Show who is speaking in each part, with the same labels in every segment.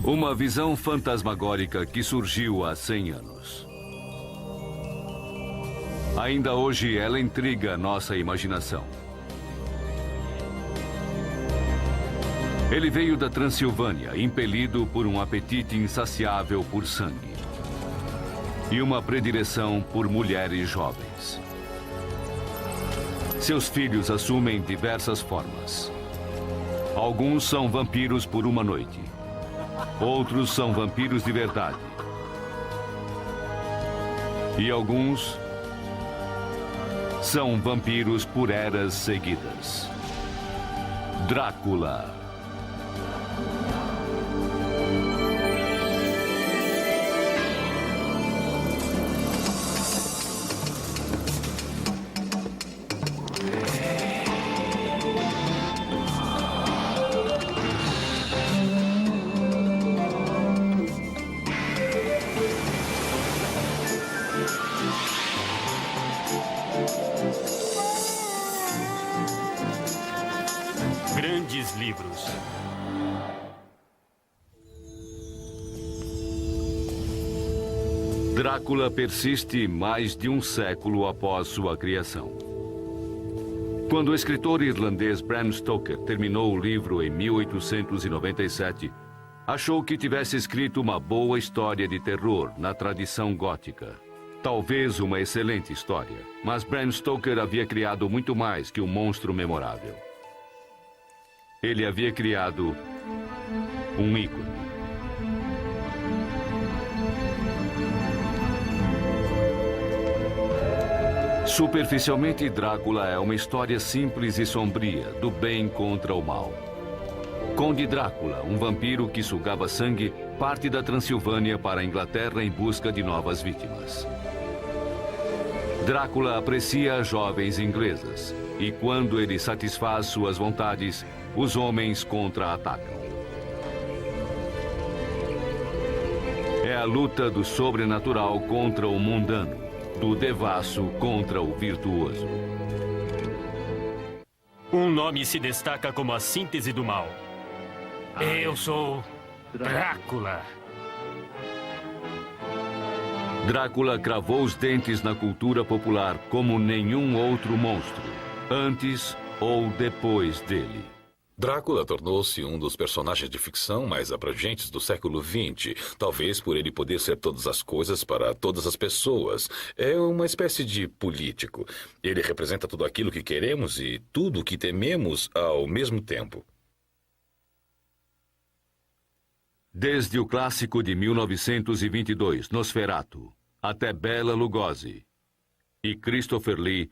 Speaker 1: Uma visão fantasmagórica que surgiu há 100 anos. Ainda hoje ela intriga nossa imaginação. Ele veio da Transilvânia, impelido por um apetite insaciável por sangue e uma predileção por mulheres jovens. Seus filhos assumem diversas formas. Alguns são vampiros por uma noite. Outros são vampiros de verdade. E alguns são vampiros por eras seguidas. Drácula.
Speaker 2: Grandes livros.
Speaker 1: Drácula persiste mais de um século após sua criação. Quando o escritor irlandês Bram Stoker terminou o livro em 1897, achou que tivesse escrito uma boa história de terror na tradição gótica. Talvez uma excelente história, mas Bram Stoker havia criado muito mais que um monstro memorável. Ele havia criado um ícone. Superficialmente, Drácula é uma história simples e sombria, do bem contra o mal. Conde Drácula, um vampiro que sugava sangue, parte da Transilvânia para a Inglaterra em busca de novas vítimas. Drácula aprecia as jovens inglesas, e quando ele satisfaz suas vontades, os homens contra-atacam. É a luta do sobrenatural contra o mundano, do devasso contra o virtuoso.
Speaker 2: Um nome se destaca como a síntese do mal. Eu sou Drácula.
Speaker 1: Drácula cravou os dentes na cultura popular como nenhum outro monstro, antes ou depois dele.
Speaker 3: Drácula tornou-se um dos personagens de ficção mais abrangentes do século XX, talvez por ele poder ser todas as coisas para todas as pessoas. É uma espécie de político. Ele representa tudo aquilo que queremos e tudo o que tememos ao mesmo tempo.
Speaker 1: Desde o clássico de 1922, Nosferatu, até Bela Lugosi e Christopher Lee,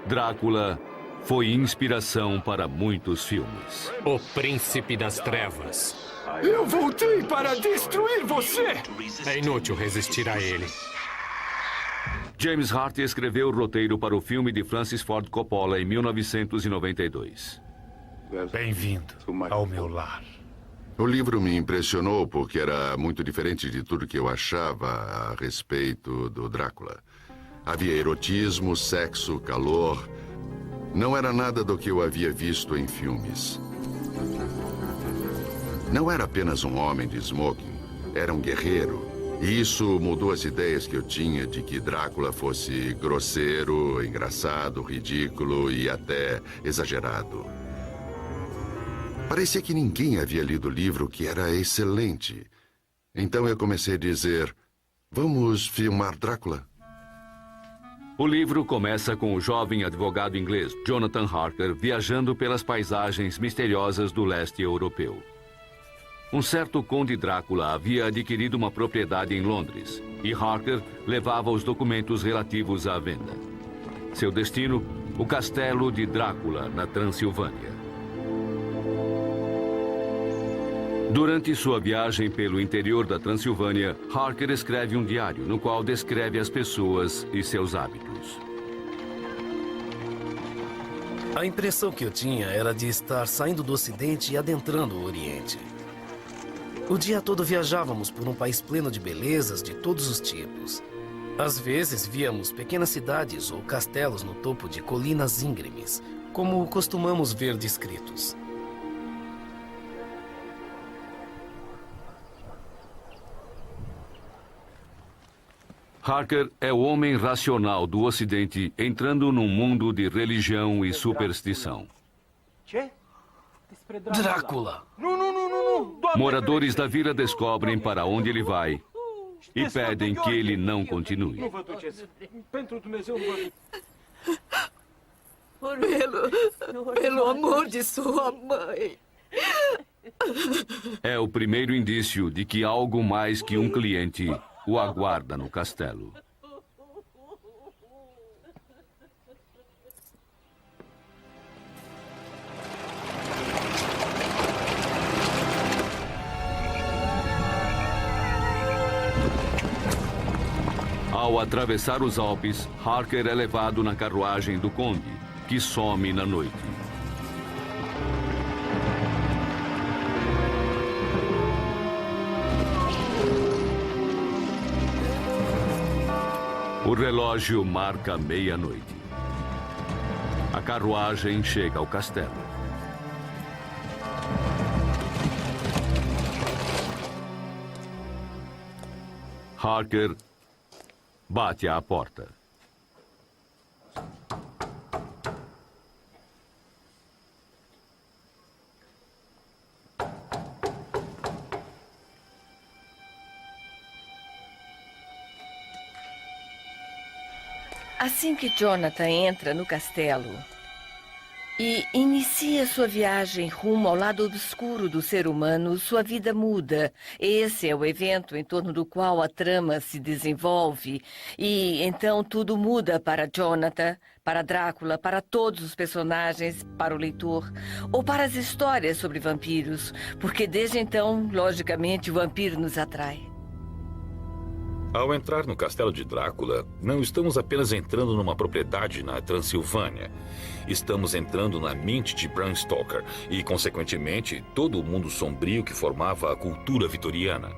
Speaker 1: Drácula foi inspiração para muitos filmes.
Speaker 4: O Príncipe das Trevas.
Speaker 5: Eu voltei para destruir você!
Speaker 4: É inútil resistir a ele.
Speaker 1: James Hart escreveu o roteiro para o filme de Francis Ford Coppola em 1992.
Speaker 5: Bem-vindo ao meu lar.
Speaker 6: O livro me impressionou porque era muito diferente de tudo que eu achava a respeito do Drácula. Havia erotismo, sexo, calor. Não era nada do que eu havia visto em filmes. Não era apenas um homem de smoking, era um guerreiro. E isso mudou as ideias que eu tinha de que Drácula fosse grosseiro, engraçado, ridículo e até exagerado. Parecia que ninguém havia lido o livro, que era excelente. Então eu comecei a dizer, vamos filmar Drácula?
Speaker 1: O livro começa com o jovem advogado inglês Jonathan Harker viajando pelas paisagens misteriosas do leste europeu. Um certo conde Drácula havia adquirido uma propriedade em Londres e Harker levava os documentos relativos à venda. Seu destino, o castelo de Drácula, na Transilvânia. Durante sua viagem pelo interior da Transilvânia, Harker escreve um diário no qual descreve as pessoas e seus hábitos.
Speaker 7: A impressão que eu tinha era de estar saindo do Ocidente e adentrando o Oriente. O dia todo viajávamos por um país pleno de belezas de todos os tipos. Às vezes víamos pequenas cidades ou castelos no topo de colinas íngremes, como costumamos ver descritos.
Speaker 1: Harker é o homem racional do Ocidente entrando num mundo de religião e superstição.
Speaker 7: Drácula!
Speaker 1: Moradores da vila descobrem para onde ele vai e pedem que ele não continue.
Speaker 8: Pelo amor de sua mãe.
Speaker 1: É o primeiro indício de que algo mais que um cliente o aguarda no castelo. Ao atravessar os Alpes, Harker é levado na carruagem do conde, que some na noite. O relógio marca meia-noite. A carruagem chega ao castelo. Harker bate à porta.
Speaker 9: Assim que Jonathan entra no castelo e inicia sua viagem rumo ao lado obscuro do ser humano, sua vida muda. Esse é o evento em torno do qual a trama se desenvolve. E então tudo muda para Jonathan, para Drácula, para todos os personagens, para o leitor, ou para as histórias sobre vampiros, porque desde então, logicamente, o vampiro nos atrai.
Speaker 3: Ao entrar no castelo de Drácula, não estamos apenas entrando numa propriedade na Transilvânia. Estamos entrando na mente de Bram Stoker e, consequentemente, todo o mundo sombrio que formava a cultura vitoriana.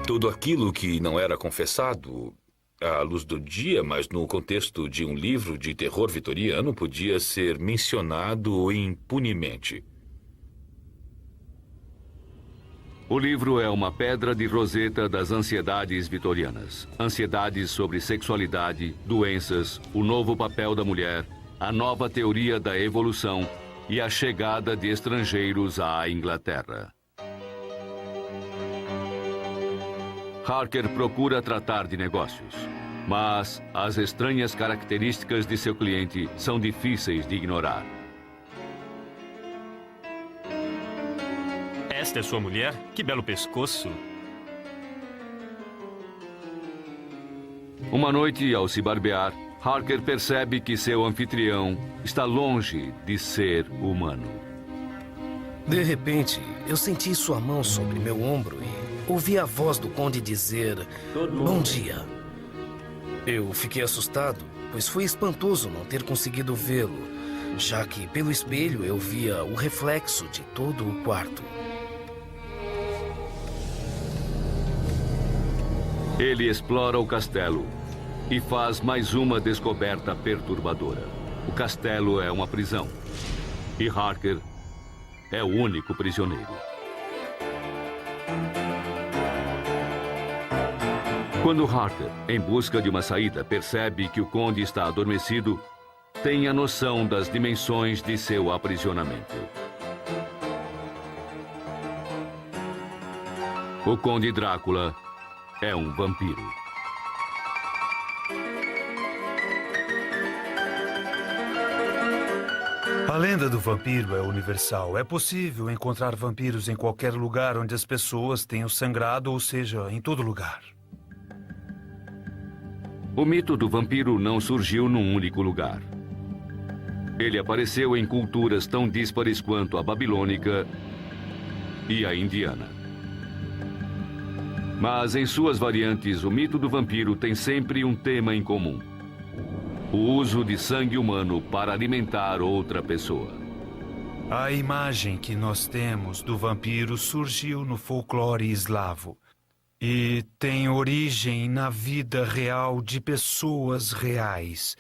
Speaker 3: Tudo aquilo que não era confessado à luz do dia, mas no contexto de um livro de terror vitoriano, podia ser mencionado impunemente.
Speaker 1: O livro é uma pedra de roseta das ansiedades vitorianas. Ansiedades sobre sexualidade, doenças, o novo papel da mulher, a nova teoria da evolução e a chegada de estrangeiros à Inglaterra. Harker procura tratar de negócios, mas as estranhas características de seu cliente são difíceis de ignorar.
Speaker 2: Esta é sua mulher? Que belo pescoço.
Speaker 1: Uma noite, ao se barbear, Harker percebe que seu anfitrião está longe de ser humano.
Speaker 7: De repente, eu senti sua mão sobre meu ombro e ouvi a voz do conde dizer: "Bom dia." Eu fiquei assustado, pois foi espantoso não ter conseguido vê-lo, já que pelo espelho eu via o reflexo de todo o quarto.
Speaker 1: Ele explora o castelo e faz mais uma descoberta perturbadora. O castelo é uma prisão e Harker é o único prisioneiro. Quando Harker, em busca de uma saída, percebe que o conde está adormecido, tem a noção das dimensões de seu aprisionamento. O conde Drácula é um vampiro.
Speaker 5: A lenda do vampiro é universal. É possível encontrar vampiros em qualquer lugar onde as pessoas tenham sangrado, ou seja, em todo lugar.
Speaker 1: O mito do vampiro não surgiu num único lugar. Ele apareceu em culturas tão díspares quanto a babilônica e a indiana. Mas em suas variantes, o mito do vampiro tem sempre um tema em comum: o uso de sangue humano para alimentar outra pessoa.
Speaker 5: A imagem que nós temos do vampiro surgiu no folclore eslavo e tem origem na vida real de pessoas reais.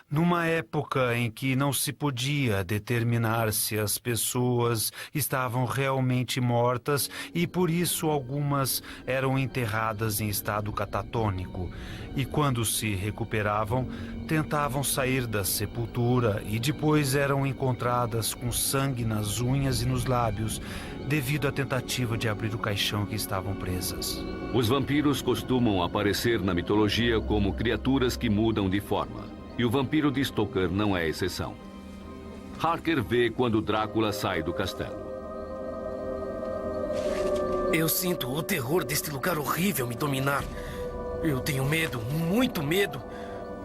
Speaker 5: numa época em que não se podia determinar se as pessoas estavam realmente mortas e por isso algumas eram enterradas em estado catatônico. E quando se recuperavam, tentavam sair da sepultura e depois eram encontradas com sangue nas unhas e nos lábios, devido à tentativa de abrir o caixão que estavam presas.
Speaker 1: Os vampiros costumam aparecer na mitologia como criaturas que mudam de forma. E o vampiro de Stoker não é exceção. Harker vê quando Drácula sai do castelo.
Speaker 7: Eu sinto o terror deste lugar horrível me dominar. Eu tenho medo, muito medo.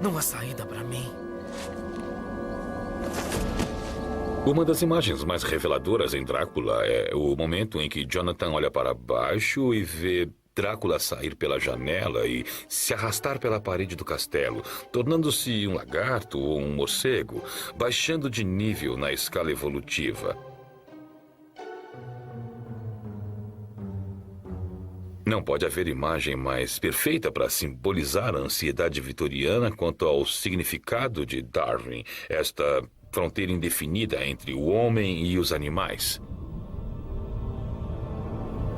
Speaker 7: Não há saída para mim.
Speaker 3: Uma das imagens mais reveladoras em Drácula é o momento em que Jonathan olha para baixo e vê Drácula sair pela janela e se arrastar pela parede do castelo, tornando-se um lagarto ou um morcego, baixando de nível na escala evolutiva. Não pode haver imagem mais perfeita para simbolizar a ansiedade vitoriana quanto ao significado de Darwin, esta fronteira indefinida entre o homem e os animais.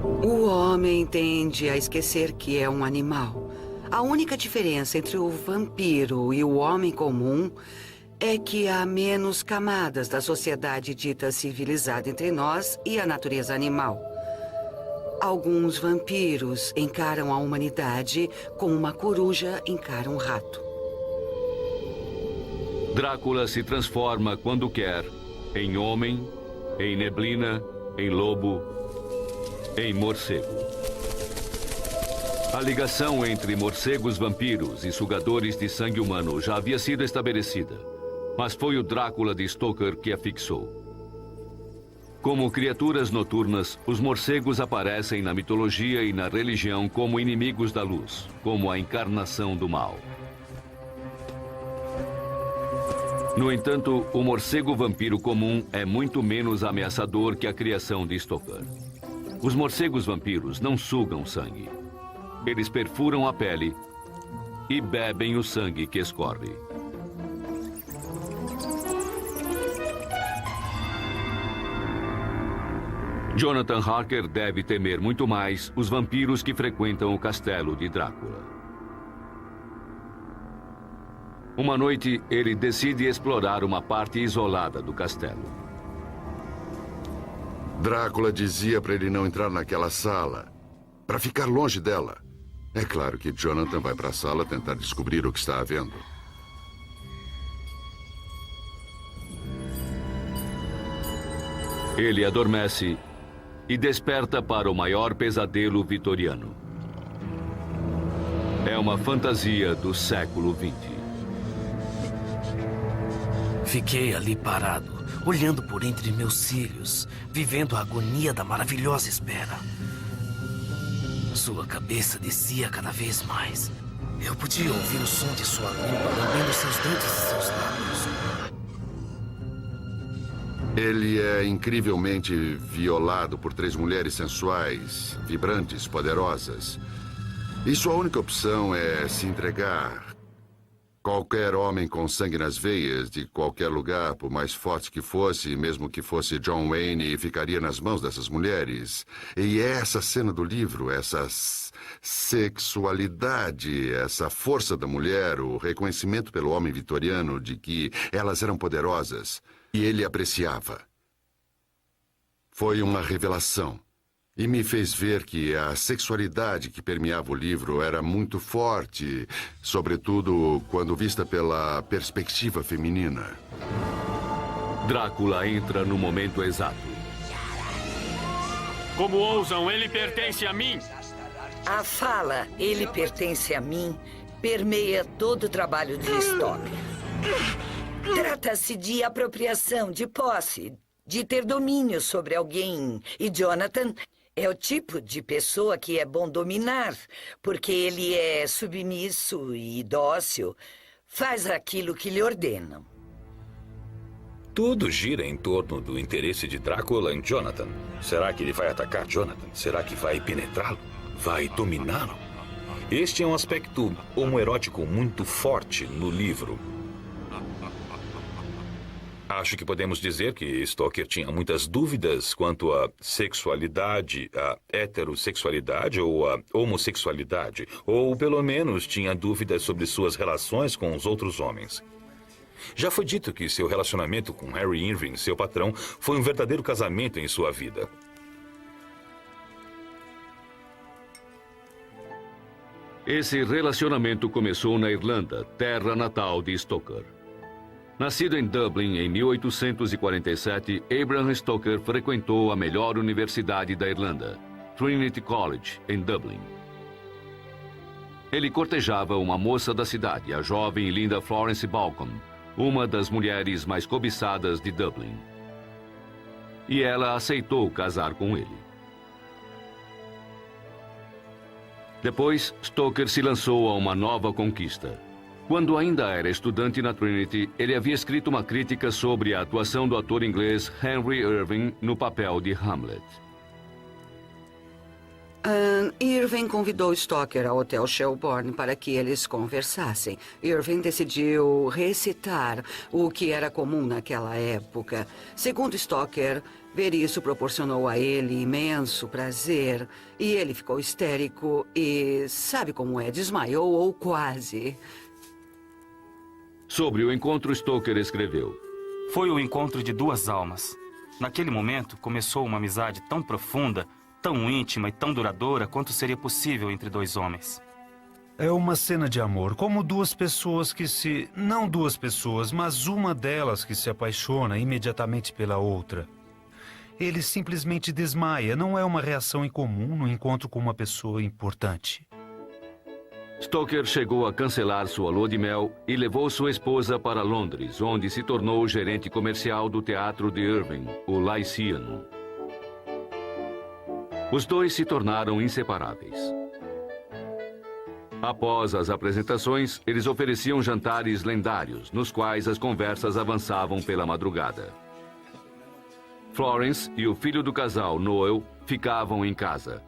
Speaker 10: O homem tende a esquecer que é um animal. A única diferença entre o vampiro e o homem comum é que há menos camadas da sociedade dita civilizada entre nós e a natureza animal. Alguns vampiros encaram a humanidade como uma coruja encara um rato.
Speaker 1: Drácula se transforma quando quer em homem, em neblina, em lobo, em morcego. A ligação entre morcegos vampiros e sugadores de sangue humano já havia sido estabelecida, mas foi o Drácula de Stoker que a fixou. Como criaturas noturnas, os morcegos aparecem na mitologia e na religião como inimigos da luz, como a encarnação do mal. No entanto, o morcego vampiro comum é muito menos ameaçador que a criação de Stoker. Os morcegos vampiros não sugam sangue. Eles perfuram a pele e bebem o sangue que escorre. Jonathan Harker deve temer muito mais os vampiros que frequentam o castelo de Drácula. Uma noite, ele decide explorar uma parte isolada do castelo.
Speaker 6: Drácula dizia para ele não entrar naquela sala, para ficar longe dela. É claro que Jonathan vai para a sala tentar descobrir o que está havendo.
Speaker 1: Ele adormece e desperta para o maior pesadelo vitoriano. É uma fantasia do século XX.
Speaker 7: Fiquei ali parado, olhando por entre meus cílios, vivendo a agonia da maravilhosa espera. Sua cabeça descia cada vez mais. Eu podia ouvir o som de sua língua lambendo seus dentes e seus lábios.
Speaker 6: Ele é incrivelmente violado por 3 mulheres sensuais, vibrantes, poderosas. E sua única opção é se entregar. Qualquer homem com sangue nas veias, de qualquer lugar, por mais forte que fosse, mesmo que fosse John Wayne, ficaria nas mãos dessas mulheres. E é essa cena do livro, essa sexualidade, essa força da mulher, o reconhecimento pelo homem vitoriano de que elas eram poderosas. E ele apreciava. Foi uma revelação. E me fez ver que a sexualidade que permeava o livro era muito forte, sobretudo quando vista pela perspectiva feminina.
Speaker 1: Drácula entra no momento exato.
Speaker 2: Como ousam? Ele pertence a mim.
Speaker 8: A fala, ele pertence a mim, permeia todo o trabalho de Stoker. Trata-se de apropriação, de posse, de ter domínio sobre alguém. E Jonathan é o tipo de pessoa que é bom dominar, porque ele é submisso e dócil, faz aquilo que lhe ordenam.
Speaker 3: Tudo gira em torno do interesse de Drácula em Jonathan. Será que ele vai atacar Jonathan? Será que vai penetrá-lo? Vai dominá-lo? Este é um aspecto homoerótico muito forte no livro. Acho que podemos dizer que Stoker tinha muitas dúvidas quanto à sexualidade, à heterossexualidade ou à homossexualidade, ou pelo menos tinha dúvidas sobre suas relações com os outros homens. Já foi dito que seu relacionamento com Henry Irving, seu patrão, foi um verdadeiro casamento em sua vida.
Speaker 1: Esse relacionamento começou na Irlanda, terra natal de Stoker. Nascido em Dublin em 1847, Abraham Stoker frequentou a melhor universidade da Irlanda, Trinity College, em Dublin. Ele cortejava uma moça da cidade, a jovem e linda Florence Balcom, uma das mulheres mais cobiçadas de Dublin. E ela aceitou casar com ele. Depois, Stoker se lançou a uma nova conquista. Quando ainda era estudante na Trinity, ele havia escrito uma crítica sobre a atuação do ator inglês Henry Irving no papel de Hamlet.
Speaker 10: Irving convidou Stoker ao Hotel Shelbourne para que eles conversassem. Irving decidiu recitar o que era comum naquela época. Segundo Stoker, ver isso proporcionou a ele imenso prazer. E ele ficou histérico e, sabe como é, desmaiou ou quase.
Speaker 1: Sobre o encontro, Stoker escreveu:
Speaker 11: Foi o encontro de duas almas. Naquele momento, começou uma amizade tão profunda, tão íntima e tão duradoura quanto seria possível entre dois homens.
Speaker 5: É uma cena de amor, como duas pessoas que se... Não duas pessoas, mas uma delas que se apaixona imediatamente pela outra. Ele simplesmente desmaia, não é uma reação incomum no encontro com uma pessoa importante.
Speaker 1: Stoker chegou a cancelar sua lua de mel e levou sua esposa para Londres, onde se tornou gerente comercial do teatro de Irving, o Lyceum. Os dois se tornaram inseparáveis. Após as apresentações, eles ofereciam jantares lendários, nos quais as conversas avançavam pela madrugada. Florence e o filho do casal, Noel, ficavam em casa.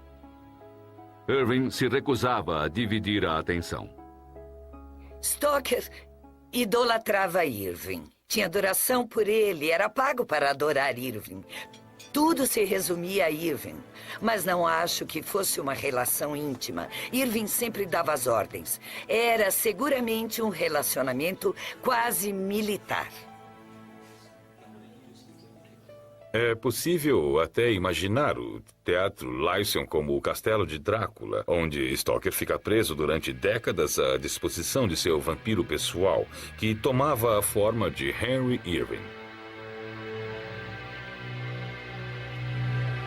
Speaker 1: Irving se recusava a dividir a atenção.
Speaker 8: Stoker idolatrava Irving. Tinha adoração por ele, era pago para adorar Irving. Tudo se resumia a Irving, mas não acho que fosse uma relação íntima. Irving sempre dava as ordens. Era seguramente um relacionamento quase militar.
Speaker 3: É possível até imaginar o Teatro Lyceum como o castelo de Drácula, onde Stoker fica preso durante décadas à disposição de seu vampiro pessoal, que tomava a forma de Henry Irving.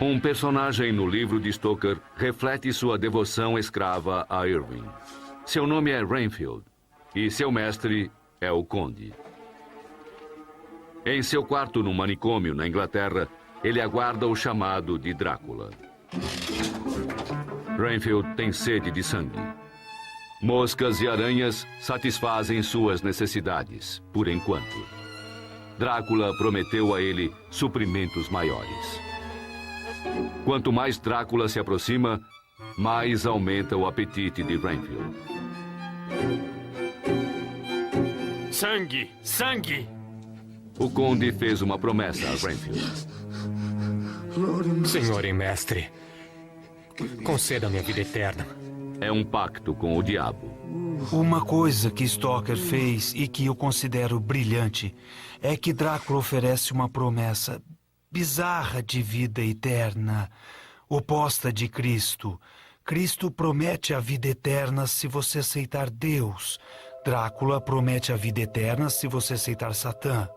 Speaker 1: Um personagem no livro de Stoker reflete sua devoção escrava a Irving. Seu nome é Renfield e seu mestre é o Conde. Em seu quarto no manicômio na Inglaterra, ele aguarda o chamado de Drácula. Renfield tem sede de sangue. Moscas e aranhas satisfazem suas necessidades, por enquanto. Drácula prometeu a ele suprimentos maiores. Quanto mais Drácula se aproxima, mais aumenta o apetite de Renfield.
Speaker 2: Sangue! Sangue!
Speaker 1: O Conde fez uma promessa a Renfield.
Speaker 4: Senhor e mestre, conceda-me a vida eterna.
Speaker 1: É um pacto com o diabo.
Speaker 5: Uma coisa que Stoker fez e que eu considero brilhante é que Drácula oferece uma promessa bizarra de vida eterna, oposta de Cristo. Cristo promete a vida eterna se você aceitar Deus. Drácula promete a vida eterna se você aceitar Satã.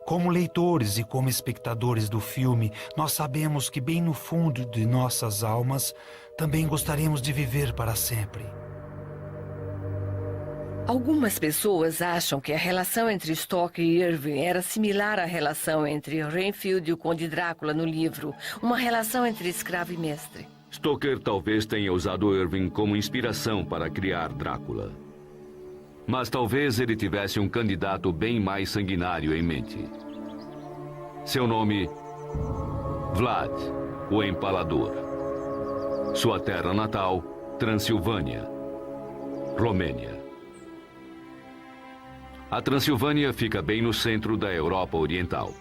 Speaker 5: Como leitores e como espectadores do filme, nós sabemos que bem no fundo de nossas almas também gostaríamos de viver para sempre.
Speaker 9: Algumas pessoas acham que a relação entre Stoker e Irving era similar à relação entre Renfield e o Conde Drácula no livro, uma relação entre escravo e mestre.
Speaker 1: Stoker talvez tenha usado Irving como inspiração para criar Drácula. Mas talvez ele tivesse um candidato bem mais sanguinário em mente. Seu nome, Vlad, o Empalador. Sua terra natal, Transilvânia, Romênia. A Transilvânia fica bem no centro da Europa Oriental.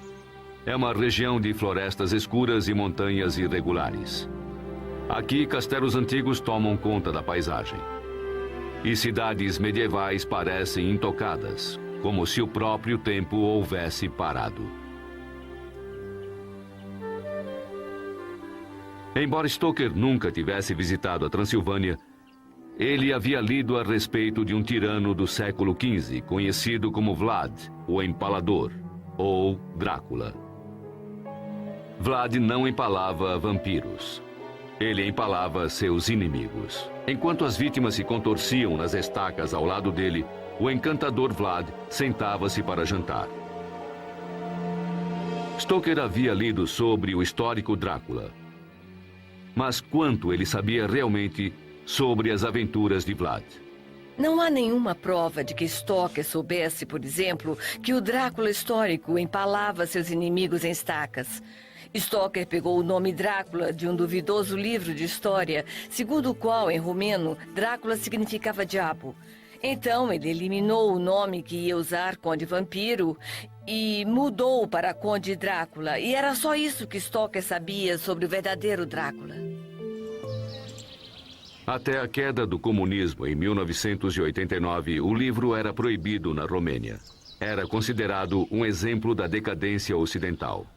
Speaker 1: É uma região de florestas escuras e montanhas irregulares. Aqui, castelos antigos tomam conta da paisagem. E cidades medievais parecem intocadas, como se o próprio tempo houvesse parado. Embora Stoker nunca tivesse visitado a Transilvânia, ele havia lido a respeito de um tirano do século XV, conhecido como Vlad, o Empalador, ou Drácula. Vlad não empalava vampiros. Ele empalava seus inimigos. Enquanto as vítimas se contorciam nas estacas ao lado dele, o encantador Vlad sentava-se para jantar. Stoker havia lido sobre o histórico Drácula. Mas quanto ele sabia realmente sobre as aventuras de Vlad?
Speaker 9: Não há nenhuma prova de que Stoker soubesse, por exemplo, que o Drácula histórico empalava seus inimigos em estacas. Stoker pegou o nome Drácula de um duvidoso livro de história, segundo o qual, em romeno, Drácula significava diabo. Então, ele eliminou o nome que ia usar, Conde Vampiro, e mudou para Conde Drácula. E era só isso que Stoker sabia sobre o verdadeiro Drácula.
Speaker 1: Até a queda do comunismo em 1989, o livro era proibido na Romênia. Era considerado um exemplo da decadência ocidental.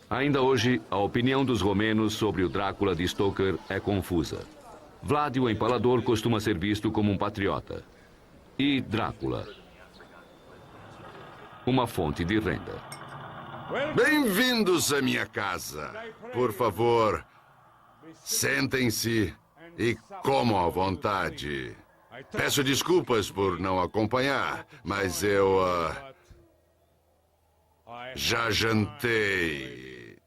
Speaker 1: Ainda hoje, a opinião dos romenos sobre o Drácula de Stoker é confusa. Vlad o Empalador costuma ser visto como um patriota. E Drácula, uma fonte de renda.
Speaker 6: Bem-vindos à minha casa. Por favor, sentem-se e comam à vontade. Peço desculpas por não acompanhar, mas eu já jantei.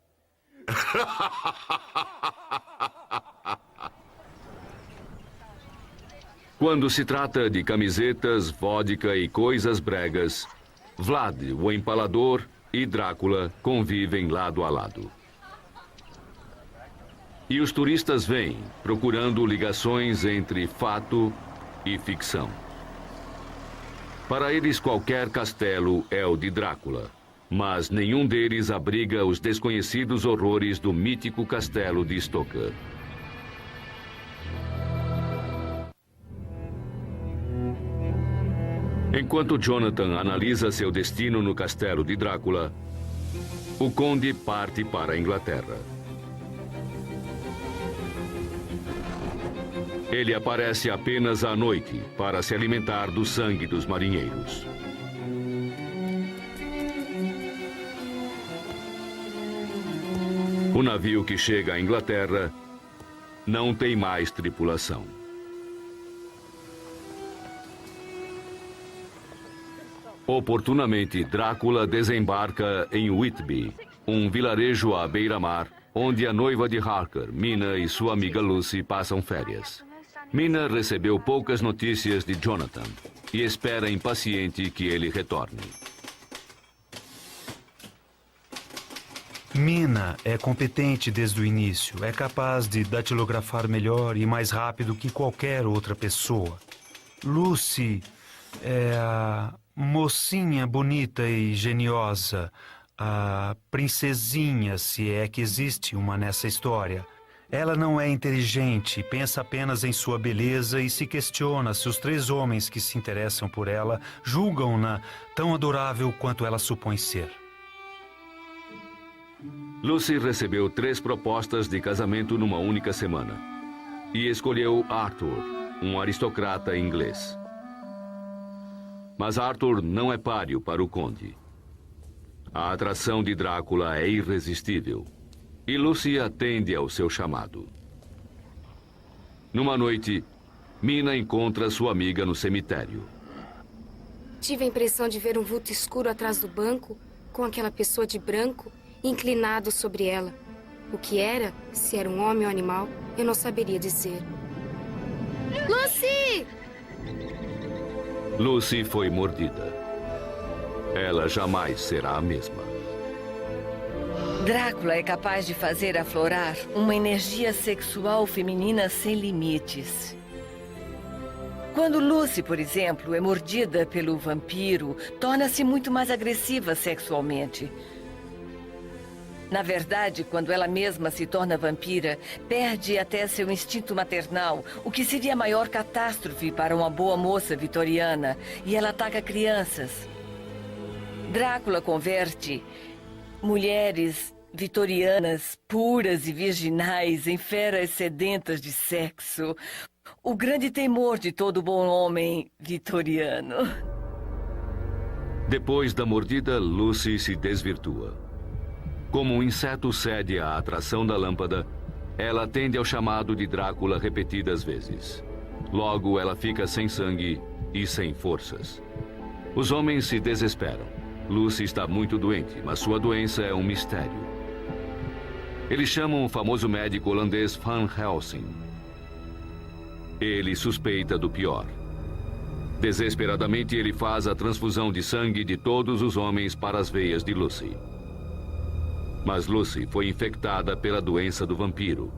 Speaker 1: Quando se trata de camisetas, vodka e coisas bregas, Vlad, o Empalador, e Drácula convivem lado a lado. E os turistas vêm procurando ligações entre fato e ficção. Para eles, qualquer castelo é o de Drácula, mas nenhum deles abriga os desconhecidos horrores do mítico castelo de Stoker. Enquanto Jonathan analisa seu destino no castelo de Drácula, o conde parte para a Inglaterra. Ele aparece apenas à noite para se alimentar do sangue dos marinheiros. O navio que chega à Inglaterra não tem mais tripulação. Oportunamente, Drácula desembarca em Whitby, um vilarejo à beira-mar, onde a noiva de Harker, Mina, e sua amiga Lucy passam férias. Mina recebeu poucas notícias de Jonathan e espera impaciente que ele retorne.
Speaker 5: Mina é competente desde o início. É capaz de datilografar melhor e mais rápido que qualquer outra pessoa. Lucy é a mocinha bonita e geniosa, a princesinha, se é que existe uma nessa história. Ela não é inteligente, pensa apenas em sua beleza e se questiona se os 3 homens que se interessam por ela julgam-na tão adorável quanto ela supõe ser.
Speaker 1: Lucy recebeu 3 propostas de casamento numa única semana e escolheu Arthur, um aristocrata inglês. Mas Arthur não é páreo para o conde. A atração de Drácula é irresistível e Lucy atende ao seu chamado. Numa noite, Mina encontra sua amiga no cemitério.
Speaker 12: Tive a impressão de ver um vulto escuro atrás do banco, com aquela pessoa de branco inclinado sobre ela. O que era, se era um homem ou animal, eu não saberia dizer. Lucy!
Speaker 1: Lucy foi mordida. Ela jamais será a mesma.
Speaker 9: Drácula é capaz de fazer aflorar uma energia sexual feminina sem limites. Quando Lucy, por exemplo, é mordida pelo vampiro, torna-se muito mais agressiva sexualmente. Na verdade, quando ela mesma se torna vampira, perde até seu instinto maternal, o que seria a maior catástrofe para uma boa moça vitoriana, e ela ataca crianças. Drácula converte mulheres vitorianas puras e virginais em feras sedentas de sexo. O grande temor de todo bom homem vitoriano.
Speaker 1: Depois da mordida, Lucy se desvirtua. Como um inseto cede à atração da lâmpada, ela atende ao chamado de Drácula repetidas vezes. Logo, ela fica sem sangue e sem forças. Os homens se desesperam. Lucy está muito doente, mas sua doença é um mistério. Eles chamam o famoso médico holandês Van Helsing. Ele suspeita do pior. Desesperadamente, ele faz a transfusão de sangue de todos os homens para as veias de Lucy. Mas Lucy foi infectada pela doença do vampiro.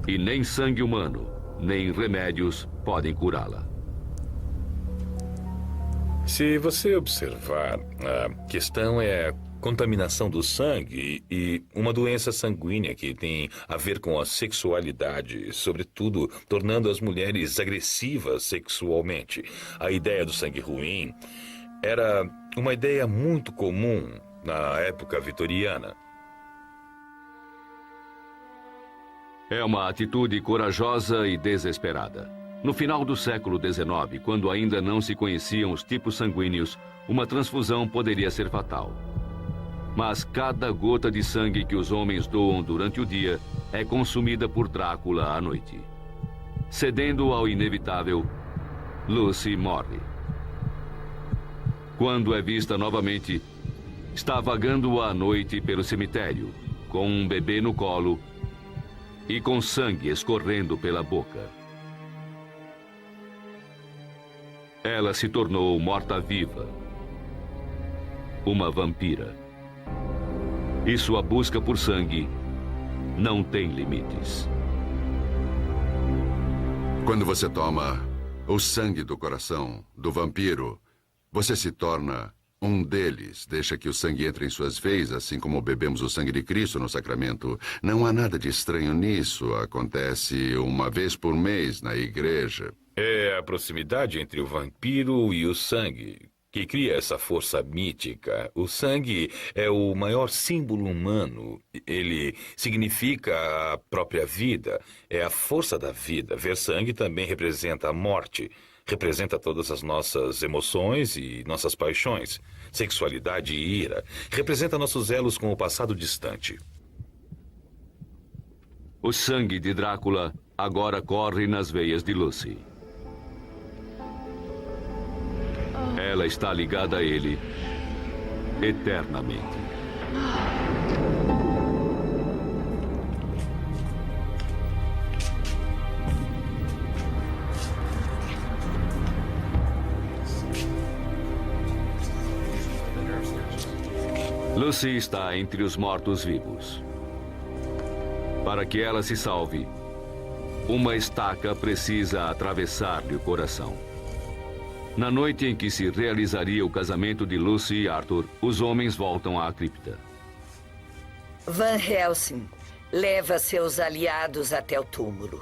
Speaker 1: E nem sangue humano, nem remédios podem curá-la.
Speaker 3: Se você observar, a questão é a contaminação do sangue e uma doença sanguínea que tem a ver com a sexualidade, sobretudo tornando as mulheres agressivas sexualmente. A ideia do sangue ruim era uma ideia muito comum na época vitoriana.
Speaker 1: É uma atitude corajosa e desesperada. No final do século XIX, quando ainda não se conheciam os tipos sanguíneos, uma transfusão poderia ser fatal. Mas cada gota de sangue que os homens doam durante o dia é consumida por Drácula à noite. Cedendo ao inevitável, Lucy morre. Quando é vista novamente, está vagando à noite pelo cemitério, com um bebê no colo e com sangue escorrendo pela boca. Ela se tornou morta-viva, uma vampira. E sua busca por sangue não tem limites.
Speaker 6: Quando você toma o sangue do coração do vampiro, você se torna um deles. Deixa que o sangue entre em suas veias, assim como bebemos o sangue de Cristo no sacramento. Não há nada de estranho nisso. Acontece uma vez por mês na igreja.
Speaker 3: É a proximidade entre o vampiro e o sangue que cria essa força mítica. O sangue é o maior símbolo humano. Ele significa a própria vida. É a força da vida. Ver sangue também representa a morte. Representa todas as nossas emoções e nossas paixões, sexualidade e ira. Representa nossos elos com o passado distante.
Speaker 1: O sangue de Drácula agora corre nas veias de Lucy. Ela está ligada a ele eternamente. Lucy está entre os mortos-vivos. Para que ela se salve, uma estaca precisa atravessar-lhe o coração. Na noite em que se realizaria o casamento de Lucy e Arthur, os homens voltam à cripta.
Speaker 8: Van Helsing leva seus aliados até o túmulo.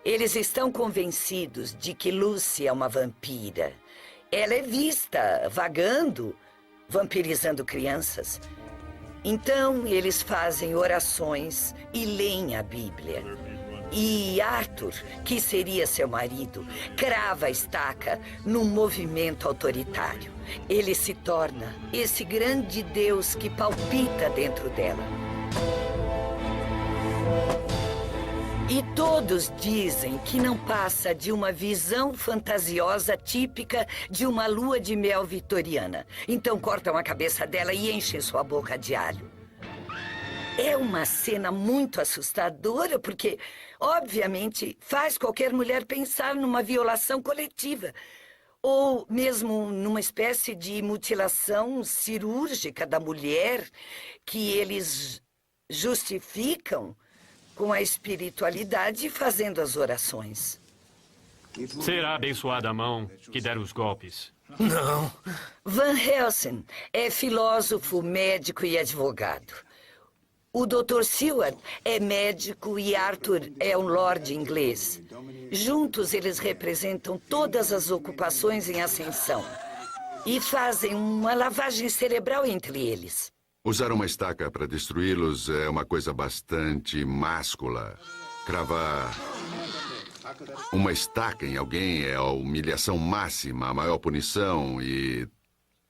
Speaker 8: Eles estão convencidos de que Lucy é uma vampira. Ela é vista vagando, vampirizando crianças. Então, eles fazem orações e leem a Bíblia. E Arthur, que seria seu marido, crava a estaca num movimento autoritário. Ele se torna esse grande Deus que palpita dentro dela. E todos dizem que não passa de uma visão fantasiosa típica de uma lua de mel vitoriana. Então cortam a cabeça dela e enchem sua boca de alho. É uma cena muito assustadora porque, obviamente, faz qualquer mulher pensar numa violação coletiva. Ou mesmo numa espécie de mutilação cirúrgica da mulher que eles justificam com a espiritualidade fazendo as orações.
Speaker 2: Será abençoada a mão que der os golpes.
Speaker 7: Não.
Speaker 8: Van Helsing é filósofo, médico e advogado. O Dr. Seward é médico e Arthur é um lorde inglês. Juntos, eles representam todas as ocupações em ascensão e fazem uma lavagem cerebral entre eles.
Speaker 6: Usar uma estaca para destruí-los é uma coisa bastante máscula. Cravar uma estaca em alguém é a humilhação máxima, a maior punição e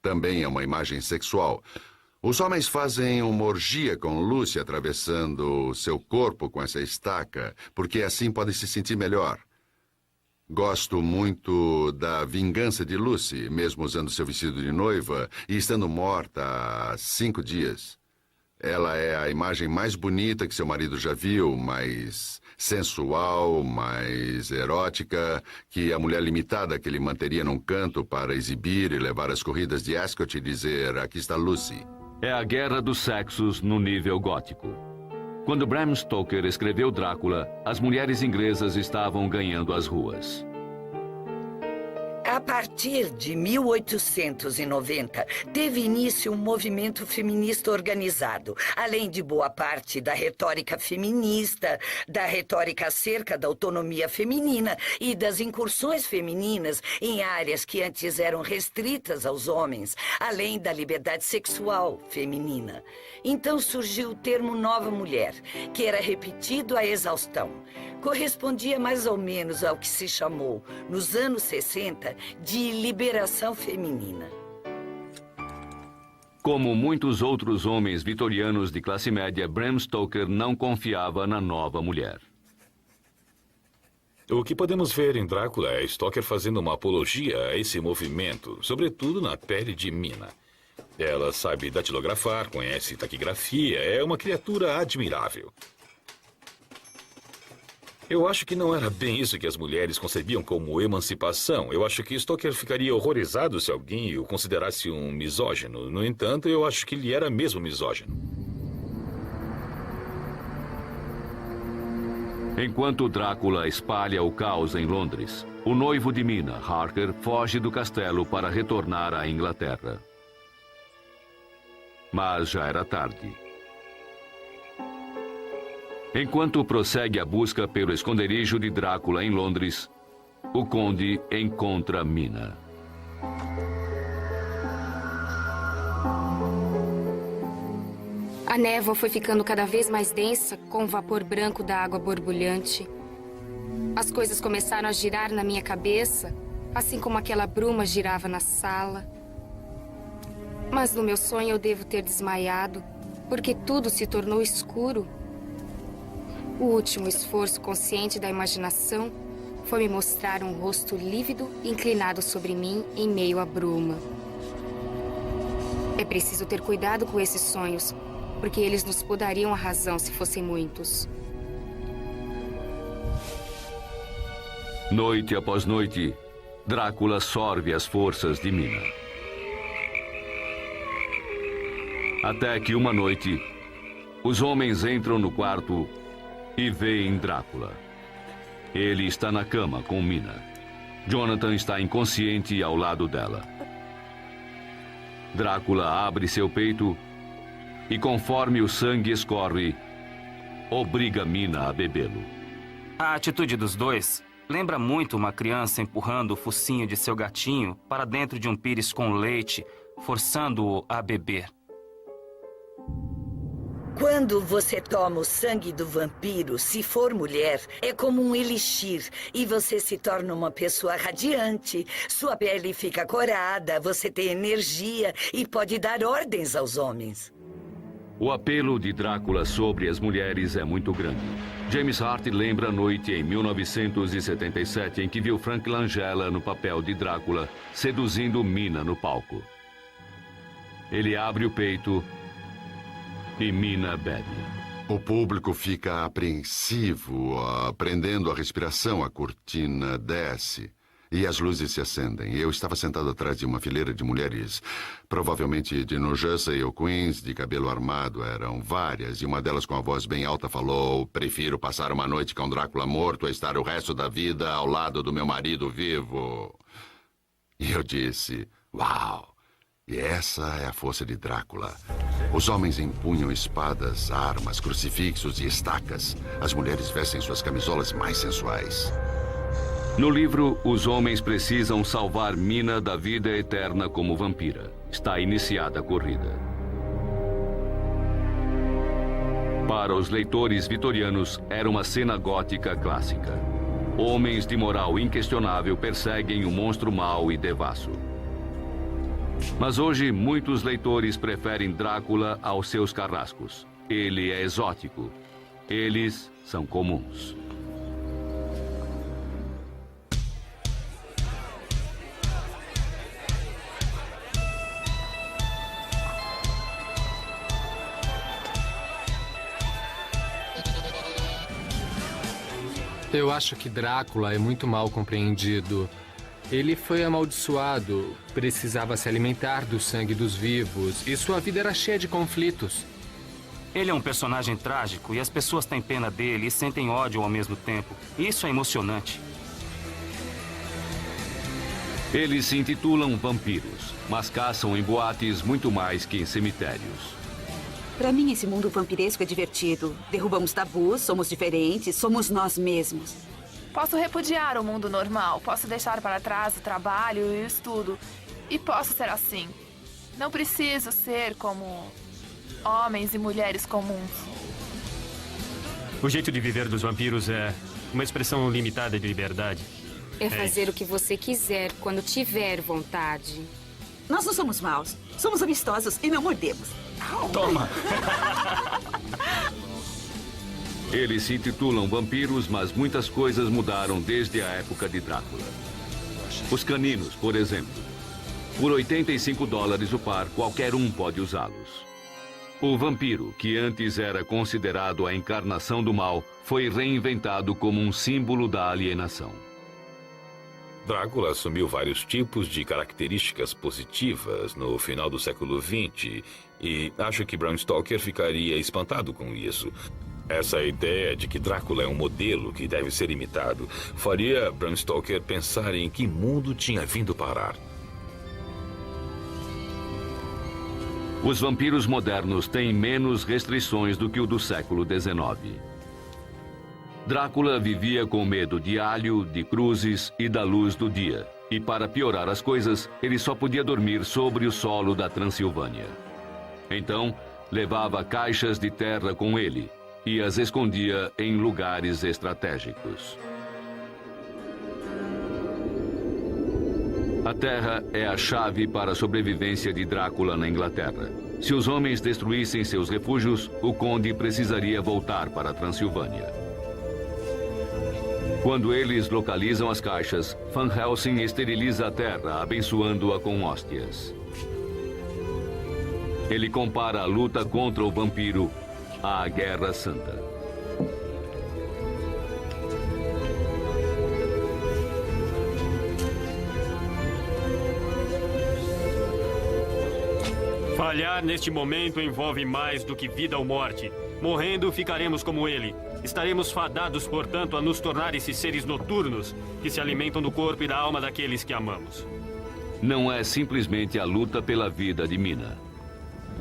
Speaker 6: também é uma imagem sexual. Os homens fazem uma orgia com Lucy atravessando seu corpo com essa estaca, porque assim podem se sentir melhor. Gosto muito da vingança de Lucy, mesmo usando seu vestido de noiva e estando morta há 5 dias. Ela é a imagem mais bonita que seu marido já viu, mais sensual, mais erótica, que a mulher limitada que ele manteria num canto para exibir e levar as corridas de Ascot e dizer, aqui está Lucy.
Speaker 1: É a guerra dos sexos no nível gótico. Quando Bram Stoker escreveu Drácula, as mulheres inglesas estavam ganhando as ruas.
Speaker 8: A partir de 1890, teve início um movimento feminista organizado, além de boa parte da retórica feminista, da retórica acerca da autonomia feminina e das incursões femininas em áreas que antes eram restritas aos homens, além da liberdade sexual feminina. Então surgiu o termo nova mulher, que era repetido à exaustão. Correspondia mais ou menos ao que se chamou, nos anos 60, de liberação feminina.
Speaker 1: Como muitos outros homens vitorianos de classe média, Bram Stoker não confiava na nova mulher.
Speaker 3: O que podemos ver em Drácula é Stoker fazendo uma apologia a esse movimento, sobretudo na pele de Mina. Ela sabe datilografar, conhece taquigrafia, é uma criatura admirável. Eu acho que não era bem isso que as mulheres concebiam como emancipação. Eu acho que Stoker ficaria horrorizado se alguém o considerasse um misógino. No entanto, eu acho que ele era mesmo misógino.
Speaker 1: Enquanto Drácula espalha o caos em Londres, o noivo de Mina, Harker, foge do castelo para retornar à Inglaterra. Mas já era tarde. Enquanto prossegue a busca pelo esconderijo de Drácula em Londres, o conde encontra Mina.
Speaker 12: A névoa foi ficando cada vez mais densa, com o vapor branco da água borbulhante. As coisas começaram a girar na minha cabeça, assim como aquela bruma girava na sala. Mas no meu sonho eu devo ter desmaiado, porque tudo se tornou escuro. O último esforço consciente da imaginação foi me mostrar um rosto lívido inclinado sobre mim em meio à bruma. É preciso ter cuidado com esses sonhos, porque eles nos podariam a razão se fossem muitos.
Speaker 1: Noite após noite, Drácula sorve as forças de Mina. Até que uma noite, os homens entram no quarto e veem Drácula. Ele está na cama com Mina. Jonathan está inconsciente ao lado dela. Drácula abre seu peito e, conforme o sangue escorre, obriga Mina a bebê-lo.
Speaker 11: A atitude dos dois lembra muito uma criança empurrando o focinho de seu gatinho para dentro de um pires com leite, forçando-o a beber.
Speaker 8: Quando você toma o sangue do vampiro, se for mulher, é como um elixir e você se torna uma pessoa radiante. Sua pele fica corada, você tem energia e pode dar ordens aos homens.
Speaker 1: O apelo de Drácula sobre as mulheres é muito grande. James Hart lembra a noite em 1977 em que viu Frank Langella no papel de Drácula, seduzindo Mina no palco. Ele abre o peito e Mina bebe.
Speaker 6: O público fica apreensivo, prendendo a respiração. A cortina desce. E as luzes se acendem. Eu estava sentado atrás de uma fileira de mulheres, provavelmente de New Jersey ou Queens, de cabelo armado. Eram várias, e uma delas com a voz bem alta falou: prefiro passar uma noite com Drácula morto a estar o resto da vida ao lado do meu marido vivo. E eu disse: uau! E essa é a força de Drácula. Os homens empunham espadas, armas, crucifixos e estacas. As mulheres vestem suas camisolas mais sensuais.
Speaker 1: No livro, os homens precisam salvar Mina da vida eterna como vampira. Está iniciada a corrida. Para os leitores vitorianos, era uma cena gótica clássica. Homens de moral inquestionável perseguem o monstro mau e devasso. Mas hoje, muitos leitores preferem Drácula aos seus carrascos. Ele é exótico. Eles são comuns.
Speaker 4: Eu acho que Drácula é muito mal compreendido. Ele foi amaldiçoado, precisava se alimentar do sangue dos vivos e sua vida era cheia de conflitos.
Speaker 11: Ele é um personagem trágico e as pessoas têm pena dele e sentem ódio ao mesmo tempo. Isso é emocionante.
Speaker 1: Eles se intitulam vampiros, mas caçam em boates muito mais que em cemitérios.
Speaker 13: Pra mim, esse mundo vampiresco é divertido. Derrubamos tabus, somos diferentes, somos nós mesmos.
Speaker 14: Posso repudiar o mundo normal, posso deixar para trás o trabalho e o estudo. E posso ser assim. Não preciso ser como homens e mulheres comuns.
Speaker 2: O jeito de viver dos vampiros é uma expressão limitada de liberdade.
Speaker 12: É fazer o que você quiser, quando tiver vontade.
Speaker 13: Nós não somos maus, somos amistosos e não mordemos.
Speaker 11: Toma!
Speaker 1: Eles se intitulam vampiros, mas muitas coisas mudaram desde a época de Drácula. Os caninos, por exemplo. Por $85 o par, qualquer um pode usá-los. O vampiro, que antes era considerado a encarnação do mal, foi reinventado como um símbolo da alienação.
Speaker 3: Drácula assumiu vários tipos de características positivas no final do século XX e acho que Bram Stoker ficaria espantado com isso. Essa ideia de que Drácula é um modelo que deve ser imitado faria Bram Stoker pensar em que mundo tinha vindo parar.
Speaker 1: Os vampiros modernos têm menos restrições do que o do século XIX. Drácula vivia com medo de alho, de cruzes e da luz do dia. E para piorar as coisas, ele só podia dormir sobre o solo da Transilvânia. Então, levava caixas de terra com ele e as escondia em lugares estratégicos. A terra é a chave para a sobrevivência de Drácula na Inglaterra. Se os homens destruíssem seus refúgios, o conde precisaria voltar para a Transilvânia. Quando eles localizam as caixas, Van Helsing esteriliza a terra, abençoando-a com hóstias. Ele compara a luta contra o vampiro à Guerra Santa.
Speaker 2: Falhar neste momento envolve mais do que vida ou morte. Morrendo, ficaremos como ele. Estaremos fadados, portanto, a nos tornar esses seres noturnos que se alimentam do corpo e da alma daqueles que amamos.
Speaker 1: Não é simplesmente a luta pela vida de Mina.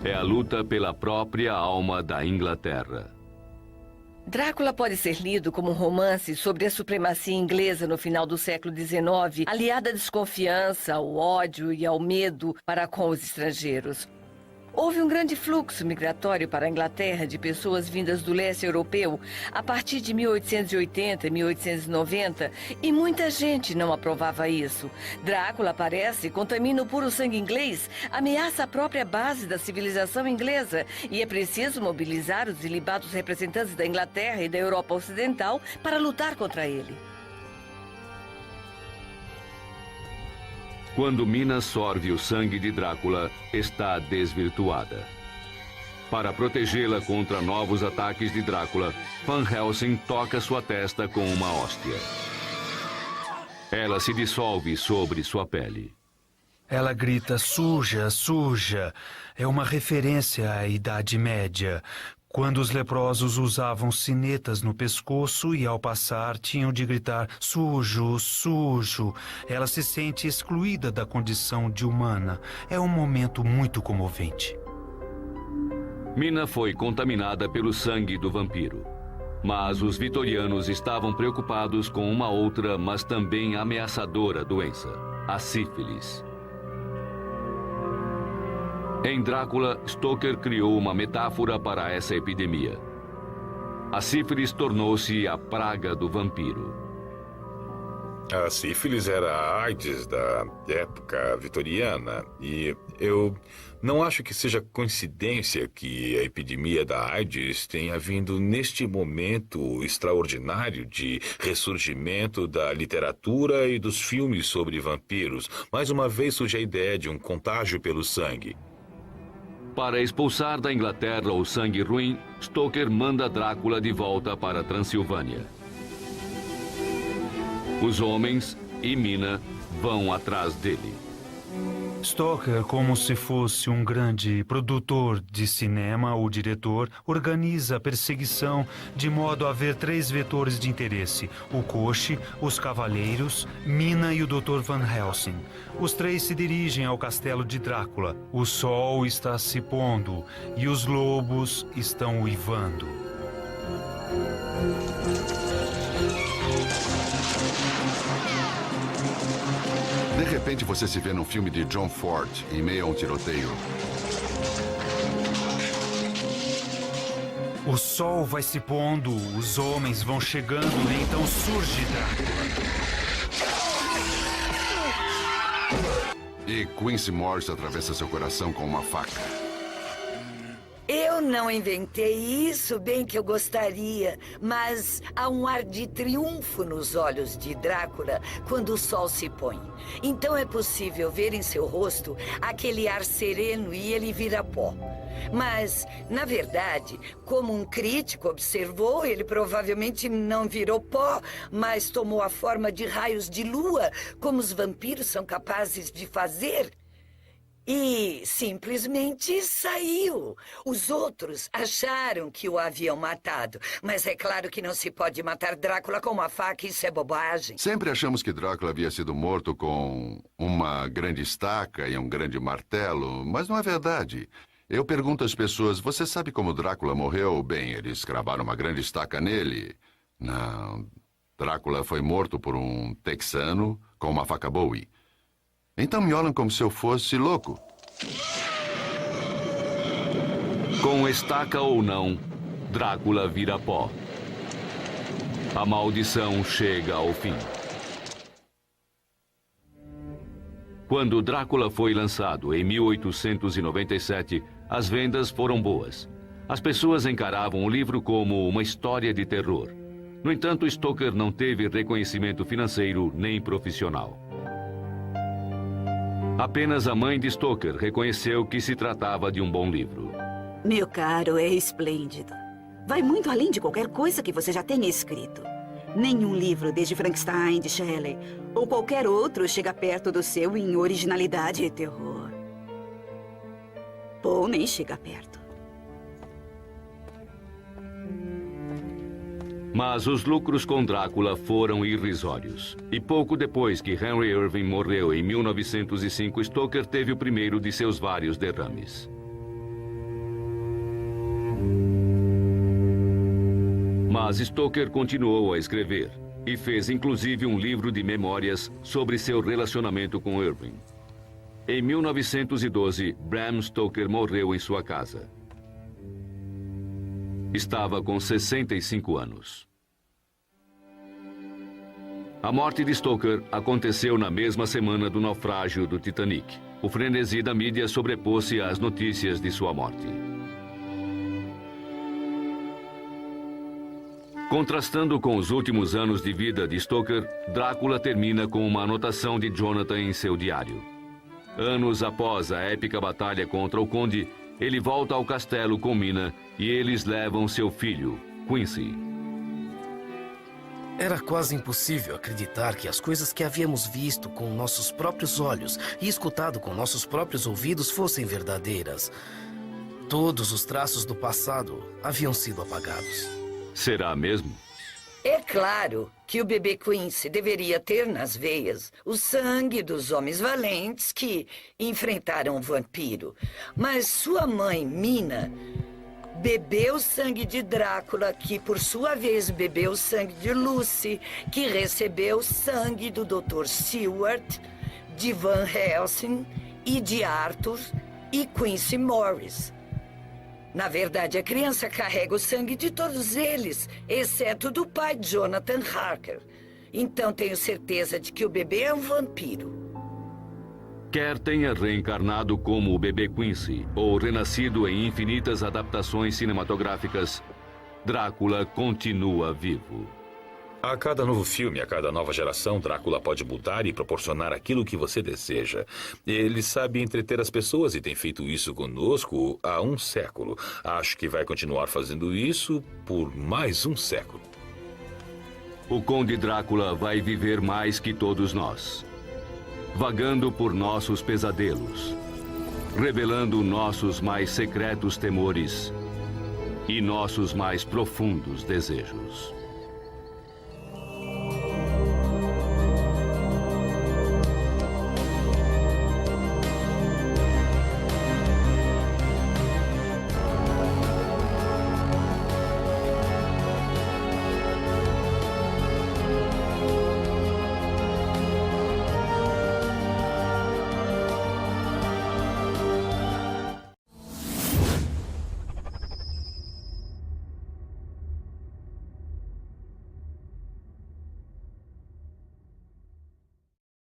Speaker 1: É a luta pela própria alma da Inglaterra.
Speaker 9: Drácula pode ser lido como um romance sobre a supremacia inglesa no final do século XIX, aliada à desconfiança, ao ódio e ao medo para com os estrangeiros. Houve um grande fluxo migratório para a Inglaterra de pessoas vindas do leste europeu a partir de 1880 e 1890 e muita gente não aprovava isso. Drácula aparece, contamina o puro sangue inglês, ameaça a própria base da civilização inglesa e é preciso mobilizar os ilibados representantes da Inglaterra e da Europa Ocidental para lutar contra ele.
Speaker 1: Quando Mina sorve o sangue de Drácula, está desvirtuada. Para protegê-la contra novos ataques de Drácula, Van Helsing toca sua testa com uma hóstia. Ela se dissolve sobre sua pele.
Speaker 5: Ela grita suja, suja. É uma referência à Idade Média, quando os leprosos usavam sinetas no pescoço e, ao passar, tinham de gritar sujo, sujo. Ela se sente excluída da condição de humana. É um momento muito comovente.
Speaker 1: Mina foi contaminada pelo sangue do vampiro. Mas os vitorianos estavam preocupados com uma outra, mas também ameaçadora doença: a sífilis. Em Drácula, Stoker criou uma metáfora para essa epidemia. A sífilis tornou-se a praga do vampiro.
Speaker 3: A sífilis era a AIDS da época vitoriana e eu não acho que seja coincidência que a epidemia da AIDS tenha vindo neste momento extraordinário de ressurgimento da literatura e dos filmes sobre vampiros. Mais uma vez surge a ideia de um contágio pelo sangue.
Speaker 1: Para expulsar da Inglaterra o sangue ruim, Stoker manda Drácula de volta para a Transilvânia. Os homens e Mina vão atrás dele.
Speaker 5: Stoker, como se fosse um grande produtor de cinema ou diretor, organiza a perseguição de modo a haver 3 vetores de interesse: o Coche, os Cavaleiros, Mina e o Dr. Van Helsing. Os 3 se dirigem ao castelo de Drácula. O sol está se pondo e os lobos estão uivando.
Speaker 6: De repente, você se vê num filme de John Ford, em meio a um tiroteio.
Speaker 5: O sol vai se pondo, os homens vão chegando e então surge Drácula.
Speaker 6: E Quincy Morris atravessa seu coração com uma faca.
Speaker 8: Eu não inventei isso, bem que eu gostaria, mas há um ar de triunfo nos olhos de Drácula quando o sol se põe. Então é possível ver em seu rosto aquele ar sereno e ele vira pó. Mas, na verdade, como um crítico observou, ele provavelmente não virou pó, mas tomou a forma de raios de lua, como os vampiros são capazes de fazer. E simplesmente saiu. Os outros acharam que o haviam matado. Mas é claro que não se pode matar Drácula com uma faca, isso é bobagem.
Speaker 6: Sempre achamos que Drácula havia sido morto com uma grande estaca e um grande martelo, mas não é verdade. Eu pergunto às pessoas, você sabe como Drácula morreu? Bem, eles cravaram uma grande estaca nele. Não, Drácula foi morto por um texano com uma faca Bowie. Então me olham como se eu fosse louco.
Speaker 1: Com estaca ou não, Drácula vira pó. A maldição chega ao fim. Quando Drácula foi lançado em 1897, as vendas foram boas. As pessoas encaravam o livro como uma história de terror. No entanto, Stoker não teve reconhecimento financeiro nem profissional. Apenas a mãe de Stoker reconheceu que se tratava de um bom livro.
Speaker 13: Meu caro, é esplêndido. Vai muito além de qualquer coisa que você já tenha escrito. Nenhum livro, desde Frankenstein, de Shelley, ou qualquer outro, chega perto do seu em originalidade e terror. Ou nem chega perto.
Speaker 1: Mas os lucros com Drácula foram irrisórios. E pouco depois que Henry Irving morreu em 1905, Stoker teve o primeiro de seus vários derrames. Mas Stoker continuou a escrever e fez inclusive um livro de memórias sobre seu relacionamento com Irving. Em 1912, Bram Stoker morreu em sua casa. Estava com 65 anos. A morte de Stoker aconteceu na mesma semana do naufrágio do Titanic. O frenesi da mídia sobrepôs-se às notícias de sua morte. Contrastando com os últimos anos de vida de Stoker, Drácula termina com uma anotação de Jonathan em seu diário. Anos após a épica batalha contra o Conde, ele volta ao castelo com Mina e eles levam seu filho, Quincy.
Speaker 7: Era quase impossível acreditar que as coisas que havíamos visto com nossos próprios olhos e escutado com nossos próprios ouvidos fossem verdadeiras. Todos os traços do passado haviam sido apagados.
Speaker 1: Será mesmo?
Speaker 8: É claro que o bebê Quincy deveria ter nas veias o sangue dos homens valentes que enfrentaram o vampiro. Mas sua mãe, Mina, bebeu o sangue de Drácula, que por sua vez bebeu o sangue de Lucy, que recebeu o sangue do Dr. Seward, de Van Helsing e de Arthur e Quincy Morris. Na verdade, a criança carrega o sangue de todos eles, exceto do pai, Jonathan Harker. Então tenho certeza de que o bebê é um vampiro.
Speaker 1: Quer tenha reencarnado como o bebê Quincy ou renascido em infinitas adaptações cinematográficas, Drácula continua vivo.
Speaker 3: A cada novo filme, a cada nova geração, Drácula pode mudar e proporcionar aquilo que você deseja. Ele sabe entreter as pessoas e tem feito isso conosco há um século. Acho que vai continuar fazendo isso por mais um século.
Speaker 1: O Conde Drácula vai viver mais que todos nós, vagando por nossos pesadelos, revelando nossos mais secretos temores e nossos mais profundos desejos.